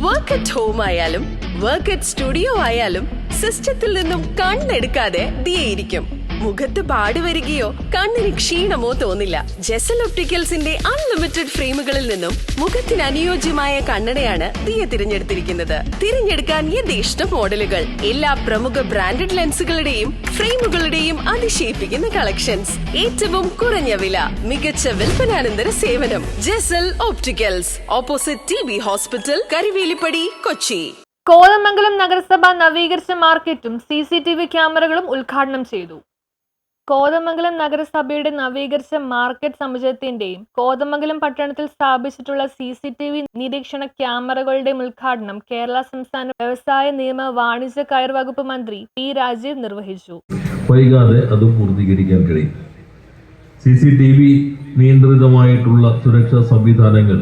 Work at home ആയാലും work at studio ആയാലും സിസ്റ്റത്തിൽ നിന്നും കണ്ണെടുക്കാതെ ദിയയിരിക്കും. മുഖത്ത് പാട് വരികയോ കണ്ണിന് ക്ഷീണമോ തോന്നില്ല. ജെസൽ ഒപ്റ്റിക്കൽസിന്റെ അൺലിമിറ്റഡ് ഫ്രെയിമുകളിൽ നിന്നും മുഖത്തിന് അനുയോജ്യമായ കണ്ണടയാണ് ദിയ തിരഞ്ഞെടുത്തിരിക്കുന്നത്. തിരഞ്ഞെടുക്കാൻ യഥേഷ്ട മോഡലുകൾ, എല്ലാ പ്രമുഖ ബ്രാൻഡഡ് ലെൻസുകളുടെയും ഫ്രെയിമുകളുടെയും അതിശയിപ്പിക്കുന്ന കളക്ഷൻസ്, ഏറ്റവും കുറഞ്ഞ വില, മികച്ച വിൽപ്പനാനന്തര സേവനം. Jesal opticals, opposite TB hospital, Karivelippady, Kochi. Kothamangalam നഗരസഭ നവീകരിച്ച മാർക്കറ്റും CCTV ക്യാമറകളും ഉദ്ഘാടനം ചെയ്തു. കോതമംഗലം നഗരസഭയുടെ നവീകരിച്ച മാർക്കറ്റ് സമുച്ചയത്തിന്റെയും കോതമംഗലം പട്ടണത്തിൽ സ്ഥാപിച്ചിട്ടുള്ള CCTV നിരീക്ഷണ ക്യാമറകളുടെയും ഉദ്ഘാടനം കേരള സംസ്ഥാന വ്യവസായ നിയമ വാണിജ്യ കയർ വകുപ്പ് മന്ത്രി P. രാജീവ് നിർവഹിച്ചു. വൈകാതെ അത് പൂർത്തീകരിക്കാൻ കഴിയും. CCTV നിയന്ത്രിതമായിട്ടുള്ള സുരക്ഷാ സംവിധാനങ്ങൾ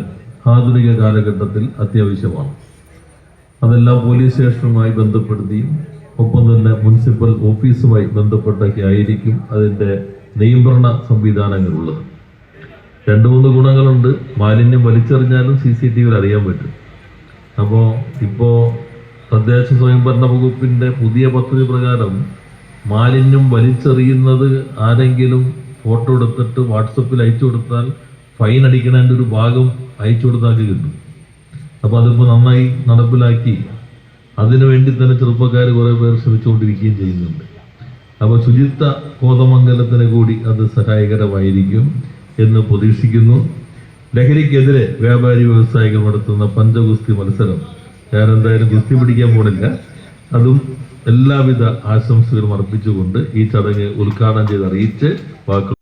ആധുനിക കാലഘട്ടത്തിൽ അത്യാവശ്യമാണ്. അതെല്ലാം പോലീസ് സ്റ്റേഷനുമായി ബന്ധപ്പെടുത്തിയും ഒപ്പം തന്നെ മുനിസിപ്പൽ ഓഫീസുമായി ബന്ധപ്പെട്ടൊക്കെ ആയിരിക്കും അതിൻ്റെ നിയന്ത്രണ സംവിധാനങ്ങളുള്ളത്. 2-3 ഗുണങ്ങളുണ്ട്. മാലിന്യം വലിച്ചെറിഞ്ഞാലും CCTVയിൽ അറിയാൻ പറ്റും. അപ്പോൾ ഇപ്പോൾ തദ്ദേശ സ്വയംഭരണ വകുപ്പിൻ്റെ പുതിയ പദ്ധതി പ്രകാരം മാലിന്യം വലിച്ചെറിയുന്നത് ആരെങ്കിലും ഫോട്ടോ എടുത്തിട്ട് വാട്സപ്പിൽ അയച്ചു കൊടുത്താൽ ഫൈൻ അടിക്കണതിൻ്റെ ഒരു ഭാഗം അയച്ചു കൊടുത്താൽ കിട്ടും. അപ്പോൾ അതിപ്പോൾ നന്നായി നടപ്പിലാക്കി അതിനുവേണ്ടി തന്നെ ചെറുപ്പക്കാർ കുറേ പേർ ശ്രമിച്ചുകൊണ്ടിരിക്കുകയും ചെയ്യുന്നുണ്ട്. അപ്പോൾ ശുചിത്വ കോതമംഗലത്തിന് കൂടി അത് സഹായകരമായിരിക്കും എന്ന് പ്രതീക്ഷിക്കുന്നു. ലഹരിക്കെതിരെ വ്യാപാരി വ്യവസായികൾ നടത്തുന്ന പഞ്ചഗുസ്തി മത്സരം ഞാൻ എന്തായാലും ഗുസ്തി പിടിക്കാൻ പോണില്ല. അതും എല്ലാവിധ ആശംസകളും അർപ്പിച്ചുകൊണ്ട് ഈ ചടങ്ങ് ഉദ്ഘാടനം ചെയ്ത് അറിയിച്ച്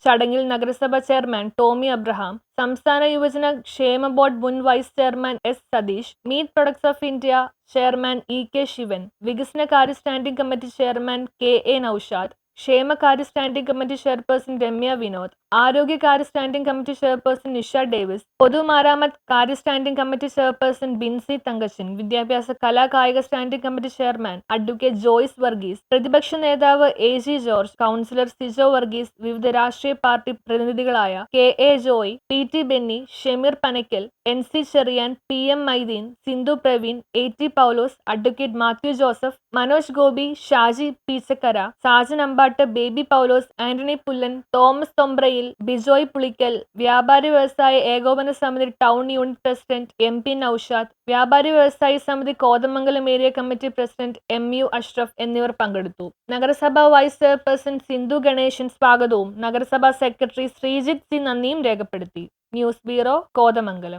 ചടങ്ങിൽ നഗരസഭ ചെയർമാൻ ടോമി അബ്രഹാം, സംസ്ഥാന യുവജന ക്ഷേമ ബോർഡ് മുൻ vice chairman S. Satheesh, meat products of India chairman E.K. Sivan, വികസനകാര്യ standing committee chairman K.A. Noushad, ക്ഷേമകാര്യ standing committee chairperson Ramya Vinod, ആരോഗ്യകാര്യ standing committee chairperson Nisha Davis, പൊതുമരാമത്ത് കാര്യ standing committee chairperson Binsy Thankachan, വിദ്യാഭ്യാസ കലാ കായിക standing committee chairman advocate Joyce Varghese, പ്രതിപക്ഷ നേതാവ് A.G. George, councillor Sijo Varghese, വിവിധ രാഷ്ട്രീയ പാർട്ടി പ്രതിനിധികളായ K.A. Joy, P.T. Benny, Shameer Panakkal, N.C. Cheriyan, P.M. Maideen, Sindhu Praveen, A.T. Paulose, advocate Mathew Joseph, Manoj Gopi, Shaji Peechakkara, Sajan Ambatt, Baby Paulose, Antony Pullan, Thomas Thombrayil, Bijoy Pulikkal, വ്യാപാരി വ്യവസായ ഏകോപന സമിതി town unit president MP. Noushad, വ്യാപാരി വ്യവസായി സമിതി Kothamangalam area committee president MU. Ashraf എന്നിവർ പങ്കെടുത്തു. നഗരസഭാ വൈസ് ചെയർപേഴ്സൺ സിന്ധു ഗണേശൻ സ്വാഗതവും നഗരസഭാ സെക്രട്ടറി ശ്രീജിത്ത് C. നന്ദിയും രേഖപ്പെടുത്തി. News bureau, Kothamangalam.